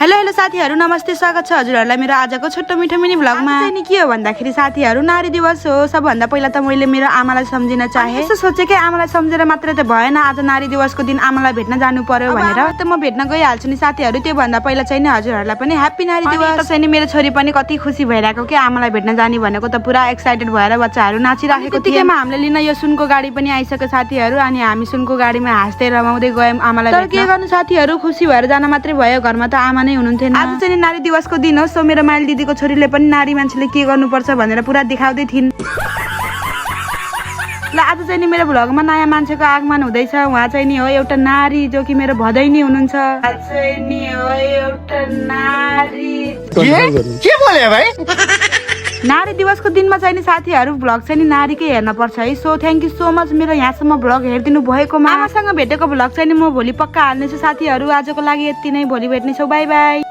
Hello hello साथीहरु नमस्ते स्वागत छ हजुरहरुलाई मेरो आजको छोटो मिठो मिनी भ्लगमा। आज नि के हो भन्दाखेरि साथीहरु नारी दिवस हो। सबभन्दा पहिला त मैले मेरो आमालाई सम्झिन चाहे। यसो सोचे के आमालाई सम्झेर मात्रै त भएन, आज नारी दिवसको दिन आमालाई भेट्न जानु पर्यो भनेर त म भेट्न गइहाल्छु नि साथीहरु। त्यो भन्दा पहिला चाहिँ नि हजुरहरुलाई पनि ह्यापी नारी दिवस। त चाहिँ नि मेरो छोरी पनि कति खुसी भइराको के आमालाई भेट्न जाने भनेको त पुरा एक्साइटेड भएर बच्चाहरु नाचिराखेको थियो। त्यतिकैमा हामीले लिन यो सुनको गाडी पनि आइसक्यो साथीहरु, अनि हामी सुनको गाडीमा हाँस्दै रमाउँदै गयौं आमालाई भेट्न। तर के गर्नु साथीहरु, खुसी भएर जान मात्रै भयो, घरमा त आमा नै हुनुहुन्थेन। आज चाहिँ नारी दिवसको दिन हो, सो मेरो माइली दिदीको छोरीले पनि नारी मान्छेले के गर्नुपर्छ भनेर पुरा देखाउँदै थिइन्। ल आज चाहिँ नि मेरो भ्लगमा नयाँ मान्छेको आगमन हुँदैछ। उहाँ चाहिँ नि हो एउटा नारी जो कि मेरो भदैनी हुनुहुन्छ। आज चाहिँ नि हो एउटा नारी। के बोले भाइ? नारी दिवसको दिनमा चाहिँ नि साथीहरु भ्लग चाहिँ नि नारीकै हेर्न पर्छ है। So thank you so much मेरो यहाँसम्म भ्लग हेरिदिनु भएकोमा। आमासँग भेटेको भ्लग चाहिँ नि म भोलि पक्का हाल्नेछु साथीहरु। आजको लागि यति नै, भोलि भेट्नेछौँ, बाइ बाइ।